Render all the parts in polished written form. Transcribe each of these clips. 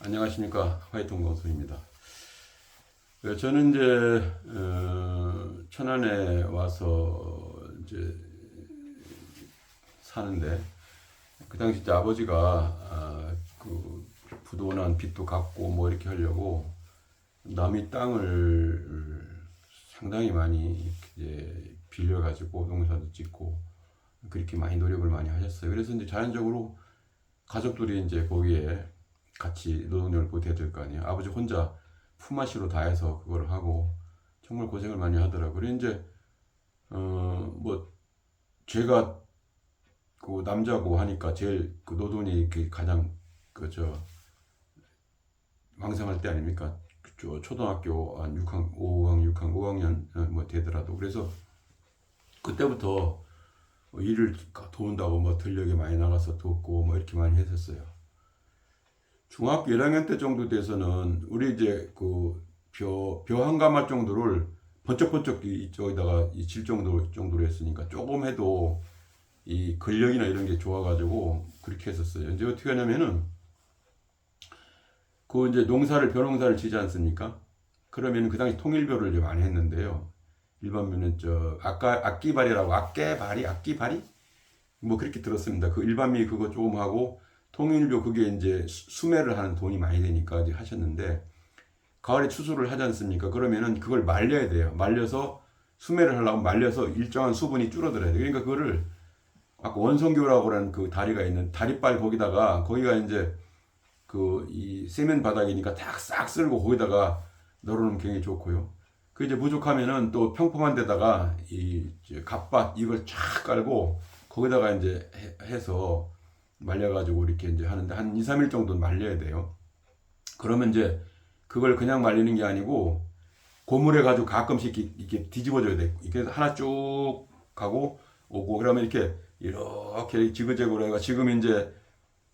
안녕하십니까. 화이트 공수입니다. 저는 이제 천안에 와서 이제 사는데 그 당시 이제 아버지가 그 부도난 빚도 갚고 뭐 이렇게 하려고 남의 땅을 상당히 많이 이제 빌려가지고 농사도 짓고 그렇게 많이 노력을 많이 하셨어요. 그래서 이제 자연적으로 가족들이 이제 거기에 같이 노동력을 보태야 될 거 아니에요. 아버지 혼자 품앗이로 다 해서 그걸 하고 정말 고생을 많이 하더라고요. 그래 이제 뭐 제가 그 남자고 하니까 제일 그 노동이 가장 그저 왕성할 때 아닙니까? 초등학교 한 6학, 5학년, 6학년, 5학년 뭐 되더라도 그래서 그때부터 일을 도운다고 뭐 들녘에 많이 나가서 돕고 뭐 이렇게 많이 했었어요. 중학교 1학년 때 정도 돼서는 우리 이제 그 벼 한 가마 정도를 번쩍번쩍 이쪽에다가 질 정도로 했으니까 조금 해도 이 근력이나 이런 게 좋아가지고 그렇게 했었어요. 이제 어떻게 하냐면은 그 이제 벼농사를 지지 않습니까? 그러면 그 당시 통일벼를 이제 많이 했는데요. 일반면은 악기발이라고 악기발이 뭐 그렇게 들었습니다. 그 일반미 그거 조금 하고 통일교 그게 이제 수매를 하는 돈이 많이 되니까 이제 하셨는데 가을에 추수를 하지 않습니까? 그러면은 그걸 말려야 돼요. 말려서 수매를 하려면 말려서 일정한 수분이 줄어들어야 돼요. 그러니까 그거를 아까 원성교라고 하는 그 다리가 있는 다리빨 거기가 이제 그 이 세면 바닥이니까 싹 쓸고 거기다가 널어놓으면 굉장히 좋고요. 그 이제 부족하면은 또 평범한 데다가 이 갓밭 이걸 쫙 깔고 거기다가 이제 해서 말려가지고 이렇게 이제 하는데 한 2, 3일 정도 말려야 돼요. 그러면 이제 그걸 그냥 말리는 게 아니고 고물해 가지고 가끔씩 이렇게 뒤집어줘야 돼. 이렇게 하나 쭉 가고 오고 그러면 이렇게 지그재그로 해가 지금 이제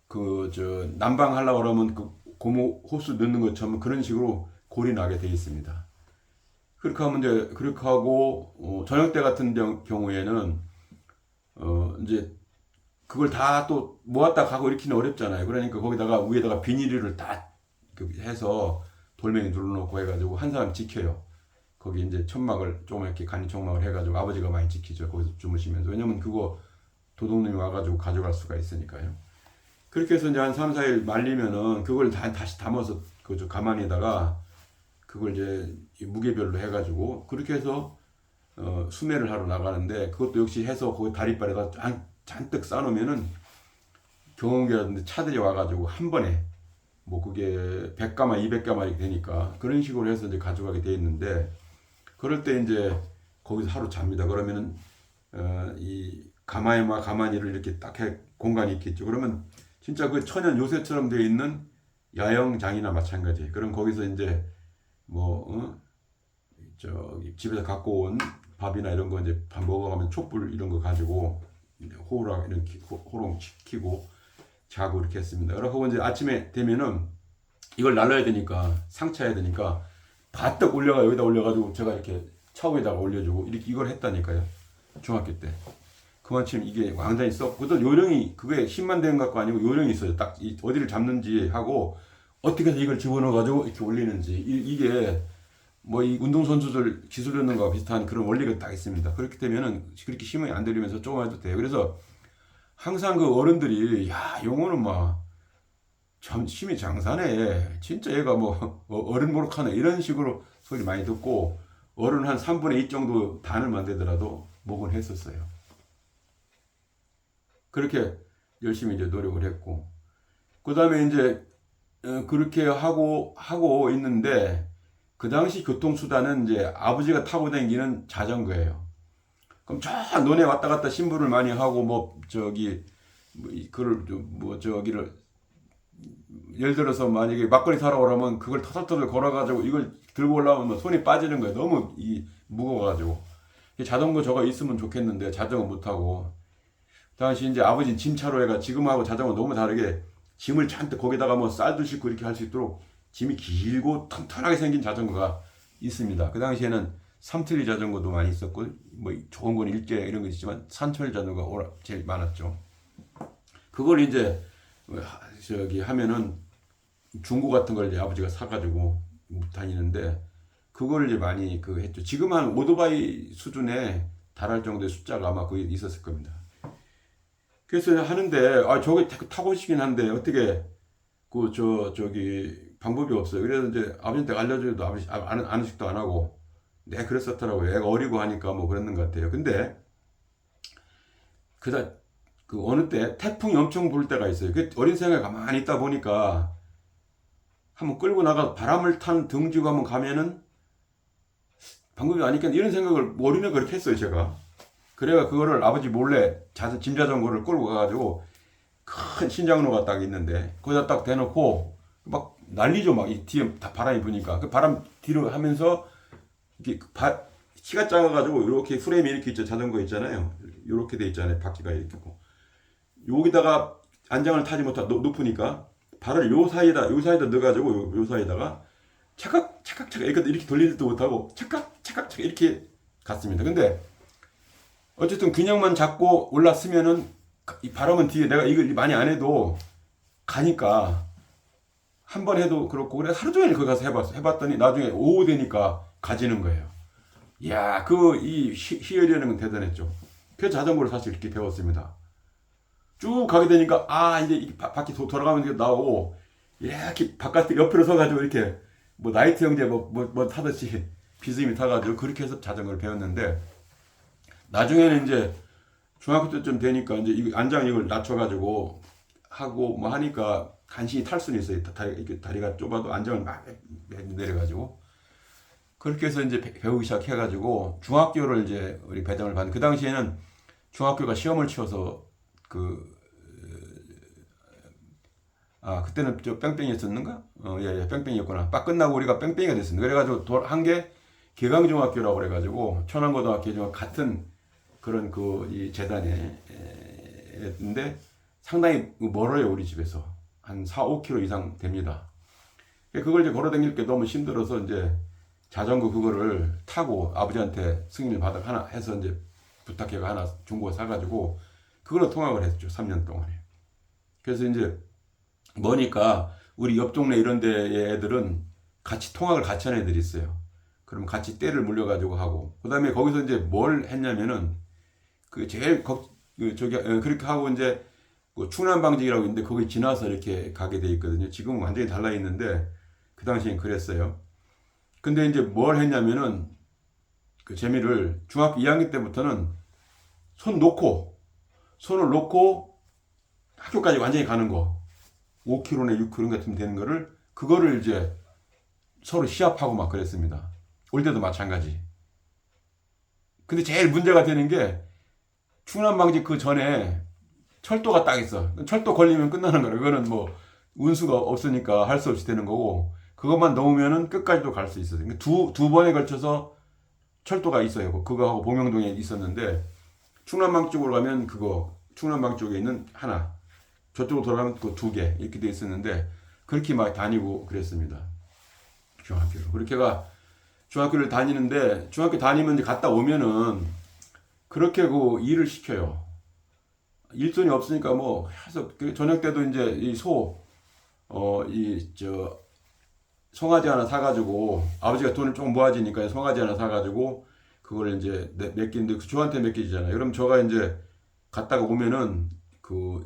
그 난방 하려고 그러면 그 고무 호스 넣는 것처럼 그런 식으로 골이 나게 돼 있습니다. 그렇게 하면 이제 그렇게 하고 저녁 때 같은 경우에는 이제 그걸 다 또 모았다 가고 이렇게는 어렵잖아요. 그러니까 거기다가 위에다가 비닐을 다 해서 돌멩이 눌러놓고 해가지고 한 사람 지켜요. 거기 이제 천막을 조금 이렇게 간이 천막을 해가지고 아버지가 많이 지키죠. 거기서 주무시면서. 왜냐면 그거 도둑놈이 와가지고 가져갈 수가 있으니까요. 그렇게 해서 이제 한 3, 4일 말리면은 그걸 다시 담아서 그 가만히다가 그걸 이제 무게별로 해가지고 그렇게 해서 수매를 하러 나가는데 그것도 역시 해서 거기 다리발에다 잔뜩 싸놓으면은 경운기라든지 차들이 와가지고 한 번에 뭐 그게 100가마, 200가마 이렇게 되니까 그런 식으로 해서 이제 가져가게 돼 있는데 그럴 때 이제 거기서 하루 잡니다. 그러면은 이 가마니를 이렇게 딱 해 공간이 있겠죠. 그러면 진짜 그 천연 요새처럼 되어 있는 야영장이나 마찬가지. 그럼 거기서 이제 뭐 저기 집에서 갖고 온 밥이나 이런 거 이제 밥 먹어가면 촛불 이런 거 가지고 호랑 이렇게 호롱 키고 자고 이렇게 했습니다. 그러고 이제 아침에 되면은 이걸 날라야 되니까 상차해야 되니까 바짝 여기다 올려가지고 제가 이렇게 차 위에다가 올려주고 이렇게 이걸 했다니까요. 중학교 때. 그만큼 이게 완전히 그것도 요령이 그게 힘만 되는 것 아니고 요령이 있어요. 딱 어디를 잡는지 하고 어떻게 해서 이걸 집어넣어가지고 이렇게 올리는지 이게 뭐 이 운동선수들 기술 넣는 거와 비슷한 그런 원리가 딱 있습니다. 그렇기 때문에는 그렇게 힘이 안 들이면서 조금 해도 돼요. 그래서 항상 그 어른들이 야 용호는 막 참 힘이 장사네. 진짜 얘가 뭐 어른 노릇하네. 이런 식으로 소리 많이 듣고 어른 한 3분의 2 정도 단을 만들더라도 목은 했었어요. 그렇게 열심히 이제 노력을 했고 그 다음에 이제 그렇게 하고 있는데 그 당시 교통수단은 이제 아버지가 타고 다니는 자전거예요. 그럼 저 논에 왔다 갔다 신부를 많이 하고 저기를 예를 들어서 만약에 막걸리 사러 오라면 그걸 터덜터덜 걸어가지고 이걸 들고 올라오면 손이 빠지는 거예요. 너무 무거워가지고 자전거 저거 있으면 좋겠는데 자전거 못 타고 당시 이제 아버지 짐차로 해가 지금하고 자전거 너무 다르게 짐을 잔뜩 거기다가 뭐 쌀도 싣고 이렇게 할 수 있도록 짐이 길고 튼튼하게 생긴 자전거가 있습니다. 그 당시에는 삼트리 자전거도 많이 있었고 뭐 좋은 건 일제 이런 거 있지만 산철 자전거가 제일 많았죠. 그걸 이제 저기 하면은 중고 같은 걸 이제 아버지가 사가지고 다니는데 그걸 이제 많이 그 했죠. 지금 한 오토바이 수준에 달할 정도의 숫자가 아마 거기 있었을 겁니다. 그래서 하는데 저게 타고 싶긴 한데 어떻게 저기 방법이 없어요. 그래서 이제 아버지한테 알려줘도 아버지 아는 식도 안 하고 네 그랬었더라고요. 애가 어리고 하니까 뭐 그랬는 것 같아요. 근데 그다 그 어느 때 태풍이 엄청 불 때가 있어요. 그 어린 생각에 가만히 있다 보니까 한번 끌고 나가 바람을 탄 등지고 한번 가면은 방법이 아니겠 이런 생각을 어린애가 그렇게 했어요. 제가 그래가 그거를 아버지 몰래 짐 자전거를 끌고 가가지고 큰 신장로가 딱 있는데 거기다 딱 대놓고 막 난리죠. 막 이 뒤에 다 바람이 부니까 그 바람 뒤로 하면서 이렇게 키가 작아가지고 이렇게 프레임이 이렇게 있죠. 자전거 있잖아요. 이렇게 돼 있잖아요. 바퀴가 이렇게 있고 여기다가 안장을 타지 못하고 높으니까 발을 요 사이에다 넣어가지고 요 사이에다가 착각 이렇게 돌리지도 못하고 착각 이렇게 갔습니다. 근데 어쨌든 균형만 잡고 올랐으면은 이 바람은 뒤에 내가 이걸 많이 안 해도 가니까 한 번 해도 그렇고 그래 하루 종일 거기 가서 해봤더니 나중에 오후 되니까 가지는 거예요. 이야 이 희열이라는 건 대단했죠. 그래서 자전거를 사실 이렇게 배웠습니다. 쭉 가게 되니까 이제 바퀴 돌아가면 나오고 이렇게 바깥에 옆으로 서가지고 이렇게 뭐 나이트 형제 뭐 타듯이 비스듬히 타가지고 그렇게 해서 자전거를 배웠는데 나중에는 이제 중학교 때쯤 되니까 이제 이 안장 이걸 낮춰가지고 하고 뭐 하니까 간신히 탈 수는 있어요. 다리가 좁아도 안장을 막 내려가지고 그렇게 해서 이제 배우기 시작해가지고 중학교를 이제 우리 배정을 받는 그 당시에는 중학교가 시험을 치러서 그때는 저 뺑뺑이였었는가? 예, 뺑뺑이였구나. 딱 끝나고 우리가 뺑뺑이가 됐습니다. 그래가지고 한 게 개강중학교라고 그래가지고 천안고등학교 같은 그런 이 재단에 했는데 상당히 멀어요. 우리 집에서 한 4-5km 이상 됩니다. 그걸 이제 걸어 다닐 게 너무 힘들어서 이제 자전거 그거를 타고 아버지한테 승인을 받아 하나 해서 이제 부탁해가 하나 중고 사가지고 그걸로 통학을 했죠. 3년 동안에. 그래서 이제 뭐니까 우리 옆 동네 이런 데의 애들은 같이 통학을 같이 하는 애들이 있어요. 그럼 같이 떼를 물려가지고 하고 그 다음에 거기서 이제 뭘 했냐면은 그렇게 하고 이제 충남방직이라고 있는데 거기 지나서 이렇게 가게 돼 있거든요. 지금은 완전히 달라 있는데 그 당시엔 그랬어요. 근데 이제 뭘 했냐면은 그 재미를 중학교 2학년 때부터는 손을 놓고 학교까지 완전히 가는 거 5km나 6km 같은 되는 거를 그거를 이제 서로 시합하고 막 그랬습니다. 올 때도 마찬가지. 근데 제일 문제가 되는 게 충남방직 그 전에 철도가 딱 있어. 철도 걸리면 끝나는 거라. 그거는 뭐 운수가 없으니까 할 수 없이 되는 거고 그것만 넘으면은 끝까지도 갈 수 있어요. 두 번에 걸쳐서 철도가 있어요. 그거하고 봉영동에 있었는데 충남방 쪽으로 가면 충남방 쪽에 있는 하나 저쪽으로 돌아가면 그 2개 이렇게 돼 있었는데 그렇게 막 다니고 그랬습니다. 중학교로. 그렇게가 중학교를 다니는데 중학교 다니면 이제 갔다 오면은 그렇게 일을 시켜요. 일손이 없으니까 뭐 해서 저녁 때도 이제 송아지 하나 사가지고 아버지가 돈을 조금 모아지니까 송아지 하나 사가지고 그걸 이제 맡기는데 저한테 맡기잖아요. 그럼 저가 이제 갔다가 오면은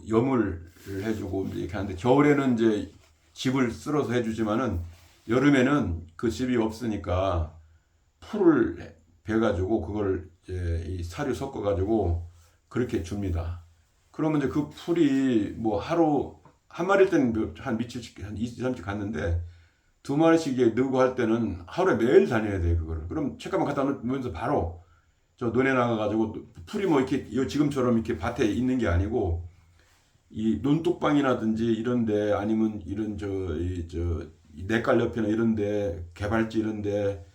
여물을 해주고 이렇게 하는데 겨울에는 이제 집을 쓸어서 해주지만은 여름에는 그 집이 없으니까 풀을 베가지고 그걸 이제 이 사료 섞어가지고 그렇게 줍니다. 그러면 이제 그 풀이 뭐 하루 한 마리일 때는 한 며칠씩 한 2, 3일 갔는데 2마리씩 넣고 할 때는 하루에 매일 다녀야 돼요. 그거를. 그럼 책가만 갖다 놓으면서 바로 저 논에 나가가지고 풀이 뭐 이렇게 지금처럼 이렇게 밭에 있는 게 아니고 이 논뚝방이라든지 이런데 아니면 이런 냇갈 옆이나 이런데 개발지 이런데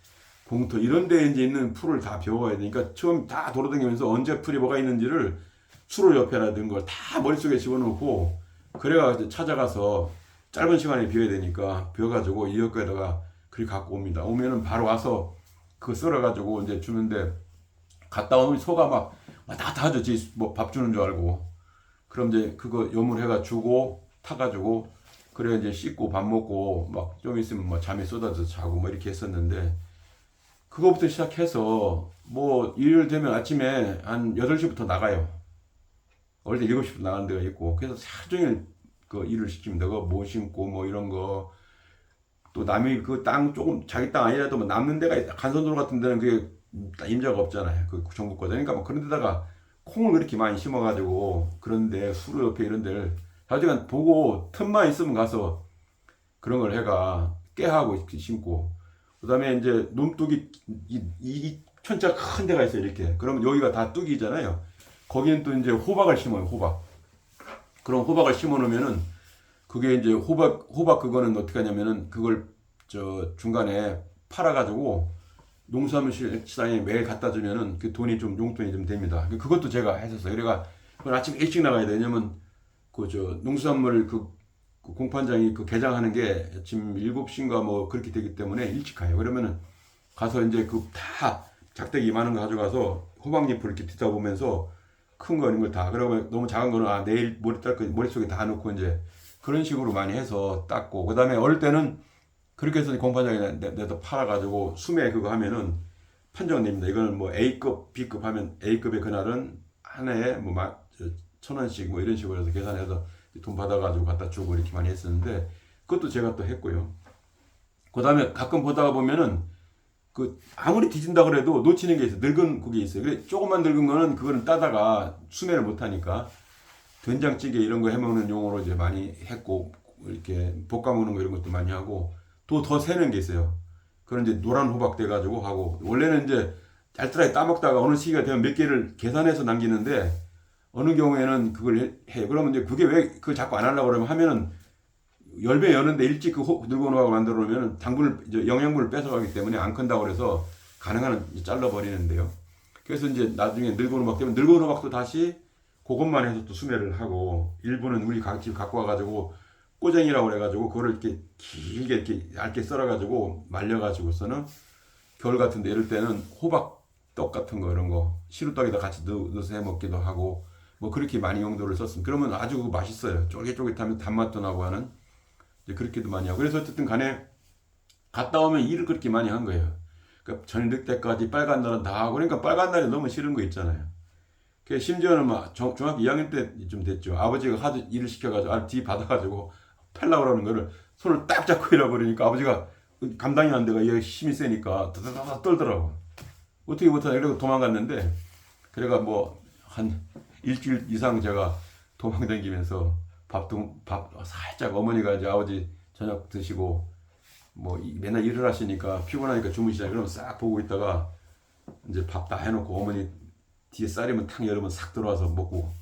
공터 이런데 이제 있는 풀을 다 배워야 되니까 처음 다 돌아다니면서 언제 풀이 뭐가 있는지를 수로 옆에나 든 걸 다 머릿속에 집어넣고 그래가 찾아가서 짧은 시간에 비워야 되니까 비워가지고 이역에다가 그렇게 갖고 옵니다. 오면은 바로 와서 그거 썰어가지고 이제 주는데 갔다 오면 소가 막 왔다 갔다 하죠. 뭐 밥 주는 줄 알고. 그럼 이제 그거 요물해가 주고 타가지고 그래 이제 씻고 밥 먹고 막 좀 있으면 뭐 잠이 쏟아져 자고 뭐 이렇게 했었는데 그거부터 시작해서 뭐 일요일 되면 아침에 한 8시부터 나가요. 어릴 때 7시부터 나가는 데가 있고 그래서 하루 종일 그 일을 시키면 되고 뭐 심고 뭐 이런 거 또 남이 그 땅 조금 자기 땅 아니라도 뭐 남는 데가 있다. 간선도로 같은 데는 그게 임자가 없잖아요. 그 정부 거다. 그러니까 뭐 그런 데다가 콩을 그렇게 많이 심어가지고 그런데 수로 옆에 이런 데를 하여간 보고 틈만 있으면 가서 그런 걸 해가 깨하고 이렇게 심고 그다음에 이제 논둑이 이 천자 큰 데가 있어요. 이렇게 그러면 여기가 다 뚝이잖아요. 거기는 또 이제 호박을 심어요. 호박. 그럼 호박을 심어 놓으면은 그게 이제 호박 그거는 어떻게 하냐면은 그걸 저 중간에 팔아가지고 농수산물 시장에 매일 갖다 주면은 그 돈이 좀 용돈이 좀 됩니다. 그것도 제가 했었어요. 그래가 그건 아침 일찍 나가야 돼. 왜냐면 그 저 농수산물 그 공판장이 그 개장하는 게 아침 7시인가 뭐 그렇게 되기 때문에 일찍 가요. 그러면은 가서 이제 그 다 작대기 많은 거 가져가서 호박잎을 이렇게 뒤다 보면서 큰 거 이런 거 다 그러면 너무 작은 거는 아 내일 머릿속에 다 넣고 이제 그런 식으로 많이 해서 닦고 그다음에 어릴 때는 그렇게 해서 공판장에 내다 팔아가지고 수매 그거 하면은 판정 냅니다. 이거는 뭐 A급, B급 하면 A급의 그날은 한 해에 뭐 1,000원씩 뭐 이런 식으로 해서 계산해서 돈 받아가지고 갖다 주고 이렇게 많이 했었는데 그것도 제가 또 했고요. 그다음에 가끔 보다가 보면은 그 아무리 뒤진다 그래도 놓치는 게 있어요. 늙은 그게 있어요. 그래 조금만 늙은 거는 그거는 따다가 수매를 못 하니까 된장찌개 이런 거 해먹는 용어로 이제 많이 했고 이렇게 볶아 먹는 거 이런 것도 많이 하고 또 더 새는 게 있어요. 그런 이제 노란 호박 돼가지고 하고 원래는 이제 짤짤하게 따먹다가 어느 시기가 되면 몇 개를 계산해서 남기는데 어느 경우에는 그걸 해. 그러면 이제 그게 왜 그걸 자꾸 안 하려고 그러면 하면은 열매 여는데 일찍 그 늙은 호박을 만들어 놓으면 당분을 이제 영양분을 뺏어가기 때문에 안 큰다고 그래서 가능한 한 잘라 버리는데요. 그래서 이제 나중에 늙은 호박 되면 늙은 호박도 다시 그것만 해서 또 수매를 하고 일부는 우리 집 갖고 와가지고 꼬쟁이라고 그래가지고 그거를 이렇게 길게 이렇게 얇게 썰어가지고 말려가지고서는 겨울 같은데 이럴 때는 호박떡 같은 거 이런 거 시루떡에다 같이 넣어서 해 먹기도 하고 뭐 그렇게 많이 용도를 썼습니다. 그러면 아주 맛있어요. 쫄깃쫄깃하면 단맛도 나고 하는 이제 그렇게도 많이 하고 그래서 어쨌든 간에 갔다 오면 일을 그렇게 많이 한 거예요. 그러니까 저녁 때까지 빨간 날은 다 하고 그러니까 빨간 날이 너무 싫은 거 있잖아요. 그 심지어는 막 중학교 2학년 때 좀 됐죠. 아버지가 하도 일을 시켜가지고 뒤 받아가지고 팔라고 그러는 거를 손을 딱 잡고 잃어버리니까 아버지가 감당이 안 돼가 얘 힘이 세니까 다다다 떨더라고. 어떻게 못하냐 이러고 도망갔는데 그래가 뭐 한 일주일 이상 제가 도망다니면서 밥 살짝 어머니가 이제 아버지 저녁 드시고 뭐 맨날 일을 하시니까 피곤하니까 주무시잖아요. 그러면 싹 보고 있다가 이제 밥 다 해놓고 어머니 뒤에 쌀이면 탕 열으면 싹 들어와서 먹고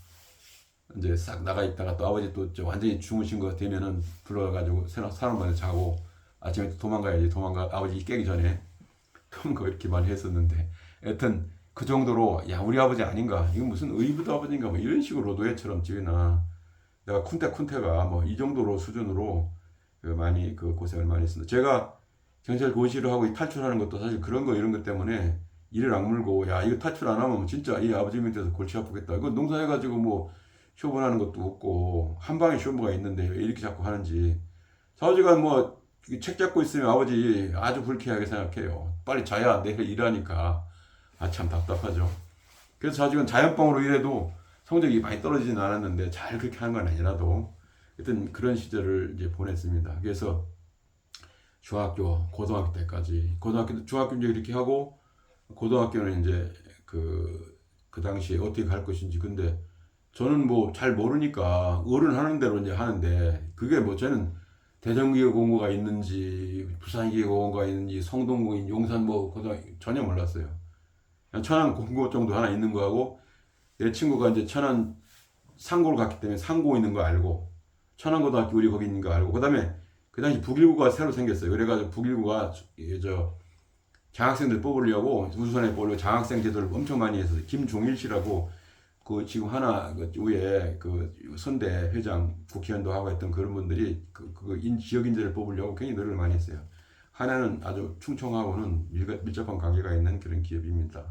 이제 싹 나가 있다가 또 아버지 또 완전히 주무신 거 되면은 불러가지고 사람만에 자고 아침에 또 도망가야지 아버지 깨기 전에 그런 거 이렇게 많이 했었는데 여튼 그 정도로 야 우리 아버지 아닌가 이건 무슨 의붓 아버지인가 뭐 이런 식으로 노예처럼 지나 내가 쿤테가 뭐 이 정도로 수준으로 그 많이 그 고생을 많이 했습니다. 제가 경찰 고시를 하고 탈출하는 것도 사실 그런 거 이런 것 때문에 이를 악물고 야 이거 탈출 안 하면 진짜 이 아버지 밑에서 골치 아프겠다. 이거 농사해가지고 뭐 쇼분하는 것도 없고 한 방에 쇼부가 있는데 왜 이렇게 자꾸 하는지 아버지가 뭐 책 잡고 있으면 아버지 아주 불쾌하게 생각해요. 빨리 자야 내일 일하니까 아 참 답답하죠. 그래서 아직은 자연방으로 일해도 성적이 많이 떨어지진 않았는데 잘 그렇게 하는 건 아니라도 하여튼 그런 시절을 이제 보냈습니다. 그래서 중학교, 고등학교 때까지 중학교 이제 이렇게 하고 고등학교는 이제 그 당시에 어떻게 갈 것인지 근데 저는 뭐 잘 모르니까 어른 하는 대로 이제 하는데 그게 뭐 저는 대전기계 공고가 있는지 부산기계 공고가 있는지 성동구인 용산 뭐 고등학교 전혀 몰랐어요. 그냥 천안 공고 정도 하나 있는 거하고 내 친구가 이제 천안 상고를 갔기 때문에 상고 있는 거 알고 천안고등학교 우리 거기 있는 거 알고 그다음에 그 당시 북일구가 새로 생겼어요. 그래가지고 북일구가 저 장학생들 뽑으려고 우수선에 뽑으려고 장학생 제도를 엄청 많이 했어요. 김종일 씨라고 그 지금 하나 그 위에 그 선대 회장 국회의원도 하고 했던 그런 분들이 지역 인재를 뽑으려고 굉장히 노력을 많이 했어요. 하나는 아주 충청하고는 밀접한 관계가 있는 그런 기업입니다.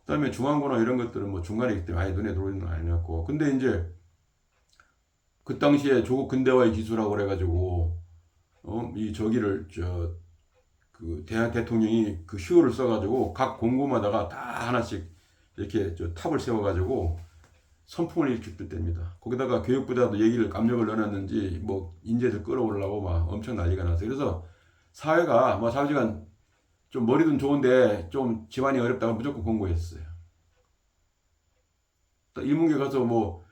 그다음에 중앙고나 이런 것들은 뭐 중간에 있기 때문에 아예 눈에 들어오는 건 아니었고 근데 이제 그 당시에 조국 근대화의 기수라고 그래가지고 이 저기를 그 대통령이 그 휴호를 써가지고 각 공고마다가 다 하나씩 이렇게 탑을 세워가지고 선풍을 일으켰을 때입니다. 거기다가 교육부장도 얘기를 압력을 넣어놨는지 뭐 인재들 끌어오려고 막 엄청 난리가 났어요. 그래서 사회가 뭐 사회지간 좀 머리든 좋은데 좀 집안이 어렵다고 무조건 공고했어요. 또 인문계 가서 뭐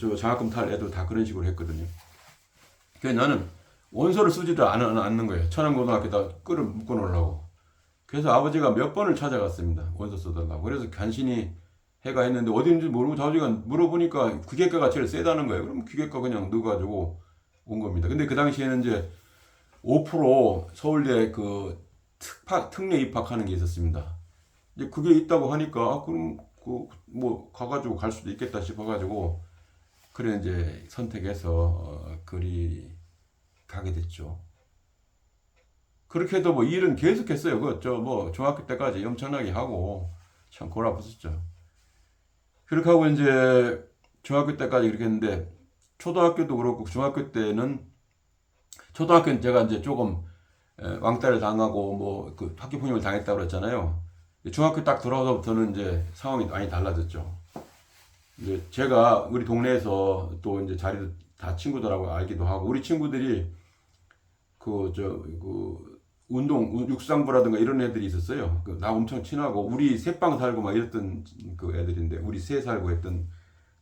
저 장학금 탈 애도 다 그런 식으로 했거든요. 그래서 나는 원서를 쓰지도 않는 거예요. 천안고등학교에다 끌어 묶어 놓으려고. 그래서 아버지가 몇 번을 찾아갔습니다. 원서 써달라고. 그래서 간신히 해가 했는데 어딘지 모르고 아버지가 물어보니까 기계과가 제일 세다는 거예요. 그럼 기계과 그냥 넣어가지고 온 겁니다. 근데 그 당시에는 이제 5% 서울대 그 특례 입학하는 게 있었습니다. 이제 그게 있다고 하니까 그럼 그 뭐 가가지고 갈 수도 있겠다 싶어가지고 그래 이제 선택해서 그리 가게 됐죠. 그렇게 해도 뭐 일은 계속했어요. 그 저 뭐 중학교 때까지 엄청나게 하고 참 골아붙었죠. 그렇게 하고 이제 중학교 때까지 그렇게 했는데 초등학교도 그렇고 중학교 때는 초등학교는 제가 이제 조금 왕따를 당하고 뭐 그 학교 폭력을 당했다고 그랬잖아요. 중학교 딱 들어서부터는 이제 상황이 많이 달라졌죠. 이제 제가 우리 동네에서 또 이제 자리도 다 친구들하고 알기도 하고 우리 친구들이 그 운동 육상부라든가 이런 애들이 있었어요. 나 엄청 친하고 우리 새빵 살고 막 이랬던 그 애들인데 우리 새 살고 했던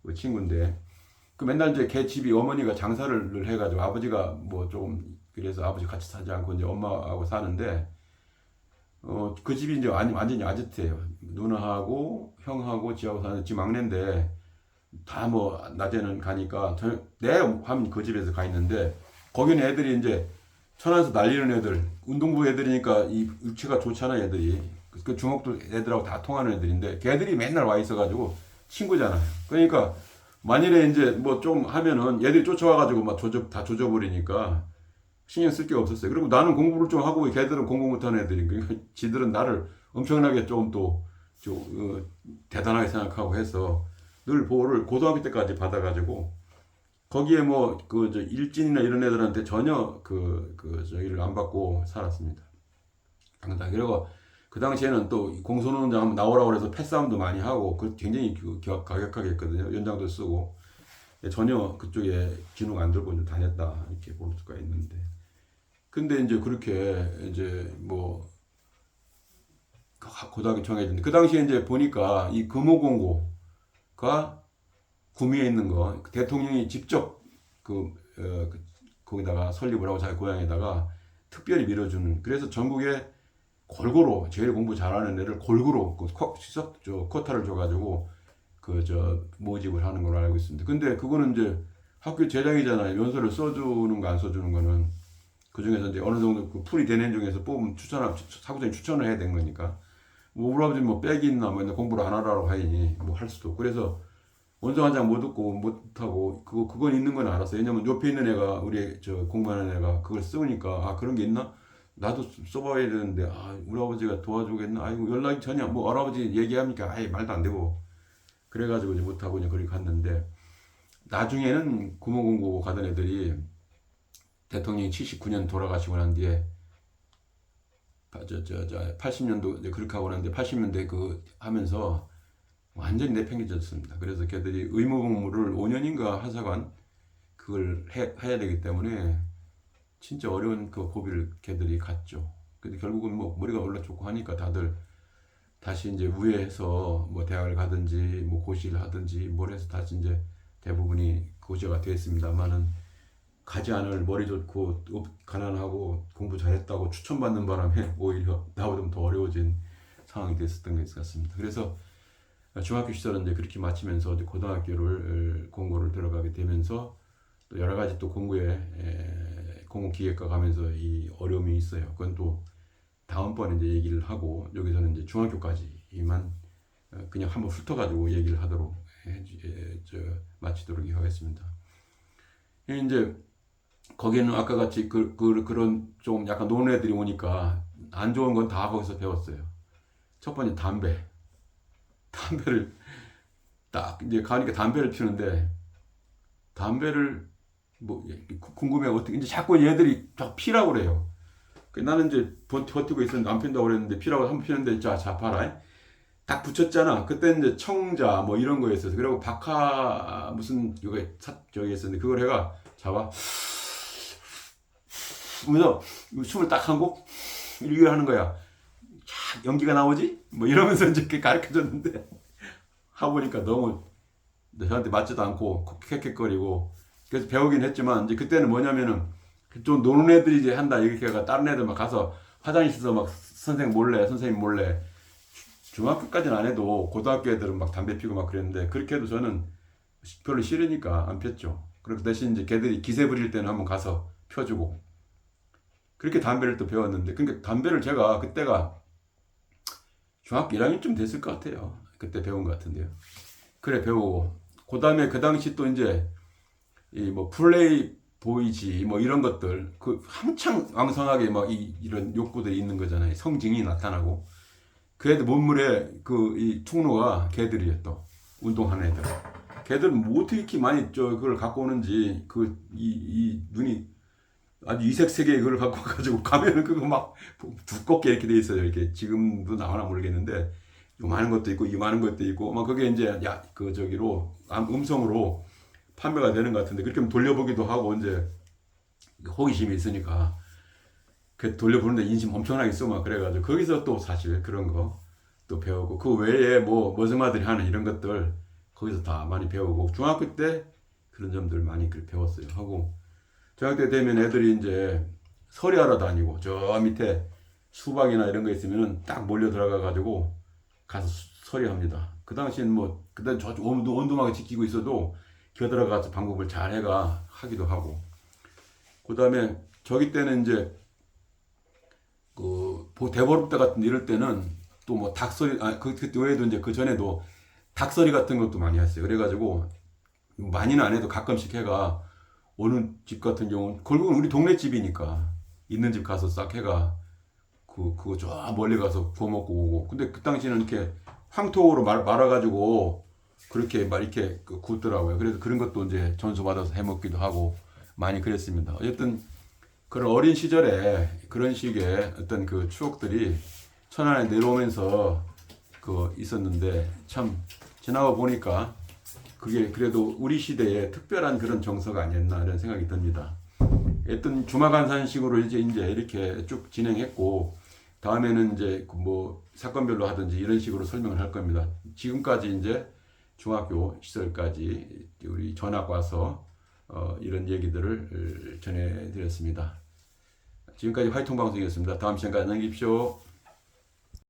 그 친구인데 그 맨날 이제 걔 집이 어머니가 장사를 해가지고 아버지가 뭐 좀 그래서 아버지 같이 사지 않고 이제 엄마하고 사는데 그 집이 이제 완전히 아지트예요. 누나하고 형하고 지하고 사는 지 막내인데 다 뭐 낮에는 가니까 내 하면 그 집에서 가 있는데 거기는 애들이 이제 천안에서 날리는 애들 운동부 애들이니까 이 육체가 좋잖아 애들이 그 중학도 애들하고 다 통하는 애들인데 걔들이 맨날 와 있어가지고 친구잖아요. 그러니까 만일에 이제 뭐 좀 하면은 얘들이 쫓아와가지고 막 다 조져버리니까 신경 쓸 게 없었어요. 그리고 나는 공부를 좀 하고 걔들은 공부 못하는 애들인 그러니까 지들은 나를 엄청나게 좀 또 대단하게 생각하고 해서 늘 보호를 고등학교 때까지 받아가지고 거기에 뭐 그 일진이나 이런 애들한테 전혀 저기를 안 받고 살았습니다. 당당. 그리고 그 당시에는 또 공소노동장 나오라고 그래서 패싸움도 많이 하고 그 굉장히 가격하게 했거든요. 연장도 쓰고 전혀 그쪽에 기능 안 들고 이제 다녔다 이렇게 볼 수가 있는데 근데 이제 그렇게 이제 뭐 고등학교 정해졌는데 그 당시에 이제 보니까 이 금호공고가 구미에 있는 거 대통령이 직접 거기다가 설립을 하고 자기 고향에다가 특별히 밀어주는 그래서 전국에 골고루 제일 공부 잘하는 애를 골고루 쿼타를 줘가지고 모집을 하는 걸로 알고 있습니다. 근데 그거는 이제 학교 제장이잖아요. 연설을 써주는 거 안 써주는 거는 그 중에서 이제 어느 정도 그 풀이 되는 중에서 뽑으면 사구장이 추천을 해야 되는 거니까 뭐 우리 아버지 뭐 빽이 있나 뭐 공부를 안 하라고 하니 뭐 할 수도 없고 그래서 원서 한 장 못 듣고 못 하고 그건 있는 건 알았어요. 왜냐면 옆에 있는 애가 우리 공부하는 애가 그걸 쓰니까 그런 게 있나? 나도 써봐야 되는데 우리 아버지가 도와주겠나? 아이고 연락이 전혀 뭐 할아버지 얘기합니까? 아예 말도 안 되고 그래가지고 이제 못 하고 그냥 거기 갔는데 나중에는 구모공고 가던 애들이 대통령이 79년 돌아가시고 난 뒤에 80년도 이제 그렇게 하고 났는데 80년대 하면서 완전히 내팽개쳤습니다. 그래서 걔들이 의무복무를 5년인가 하사관 그걸 해야 되기 때문에 진짜 어려운 그 고비를 걔들이 갔죠. 근데 결국은 뭐 머리가 원래 좋고 하니까 다들 다시 이제 우회해서 뭐 대학을 가든지 뭐 고시를 하든지 뭘 해서 다시 이제 대부분이 고시가 됐습니다만은 가지 않을 머리 좋고 가난하고 공부 잘했다고 추천받는 바람에 오히려 나보다 더 어려워진 상황이 됐었던 것 같습니다. 그래서 중학교 시절은 이제 그렇게 마치면서 고등학교를 공고를 들어가게 되면서 또 여러 가지 또 공공기획과 가면서 이 어려움이 있어요. 그건 또 다음번에 이제 얘기를 하고 여기서는 이제 중학교까지만 그냥 한번 훑어가지고 얘기를 하도록 마치도록 하겠습니다. 이제 거기는 아까 같이 그런 좀 약간 노는 애들이 오니까 안 좋은 건 다 거기서 배웠어요. 첫 번째 담배를 딱 이제 가니까 담배를 피우는데 담배를 뭐 궁금해 어떻게 이제 자꾸 얘들이 자꾸 피라고 그래요. 나는 이제 버티고 있었는데 안 핀다고 그랬는데 피라고 한 번 피는데 자 봐라. 딱 붙였잖아. 그때 이제 청자 뭐 이런 거였어서 그리고 박하 무슨 이거 저기 했었는데 그걸 해가 잡아. 그래서 숨을 딱 하고 이렇게 하는 거야. 쫙 연기가 나오지? 뭐 이러면서 이제 가르쳐 줬는데 하고 보니까 너무 저한테 맞지도 않고 캑캑거리고 그래서 배우긴 했지만 이제 그때는 뭐냐면은 좀 노는 애들이 이제 한다 이렇게 해가 다른 애들 막 가서 화장실에서 막 선생님 몰래 중학교까지는 안 해도 고등학교 애들은 막 담배 피고 막 그랬는데 그렇게 해도 저는 별로 싫으니까 안 폈죠. 그리고 대신 이제 걔들이 기세 부릴 때는 한번 가서 펴주고 그렇게 담배를 또 배웠는데 그러니까 담배를 제가 그때가 중학교 1학년쯤 됐을 것 같아요. 그때 배운 것 같은데요. 그래 배우고 그 다음에 그 당시 또 이제 이 뭐 플레이 보이지 뭐 이런 것들 그 한창 왕성하게 막 이런 욕구들이 있는 거잖아요. 성징이 나타나고 그 애들 몸물에 그 이 충노가 걔들이었어. 운동하는 애들. 걔들은 뭐 어떻게 이렇게 많이 그걸 갖고 오는지 이 눈이 아주 이색세계 그걸 갖고 와가지고 가면은 그거 막 두껍게 이렇게 돼 있어요. 이렇게 지금도 나오나 모르겠는데 요만한 것도 있고 이만한 것도 있고 막 그게 이제 그 저기로 음성으로 판매가 되는 것 같은데 그렇게 돌려보기도 하고 이제 호기심이 있으니까 그 돌려보는데 인심 엄청나게 써 막 그래가지고 거기서 또 사실 그런 거 또 배우고 그 외에 뭐 머슴아들이 하는 이런 것들 거기서 다 많이 배우고 중학교 때 그런 점들 많이 배웠어요. 하고 중학교 때 되면 애들이 이제 서리하러 다니고 저 밑에 수박이나 이런 거 있으면은 딱 몰려 들어가 가지고 가서 서리합니다. 그 당시엔 뭐 그때 저 온도막을 지키고 있어도 기어 들어가서 방법을 잘 해가 하기도 하고 그 다음에 저기 때는 이제 그 대보름 때 같은 이럴 때는 또 뭐 닭소리 그 외에도 이제 그 전에도 닭소리 같은 것도 많이 했어요. 그래가지고 많이는 안 해도 가끔씩 해가 어느 집 같은 경우는 결국은 우리 동네 집이니까 있는 집 가서 싹 해가 그거 저 멀리 가서 구워 먹고 오고 근데 그 당시에는 이렇게 황토로 말아가지고 그렇게 막 이렇게 굽더라고요. 그래서 그런 것도 이제 전수 받아서 해 먹기도 하고 많이 그랬습니다. 어쨌든 그런 어린 시절에 그런 식의 어떤 그 추억들이 천안에 내려오면서 그 있었는데 참 지나고 보니까 그게 그래도 우리 시대에 특별한 그런 정서가 아니었나 이런 생각이 듭니다. 어떤 주마간산식으로 이제 이렇게 쭉 진행했고 다음에는 이제 뭐 사건별로 하든지 이런 식으로 설명을 할 겁니다. 지금까지 이제 중학교 시절까지 우리 전학 와서 이런 얘기들을 전해드렸습니다. 지금까지 화이팅 방송이었습니다. 다음 시간까지 안녕히 계십시오.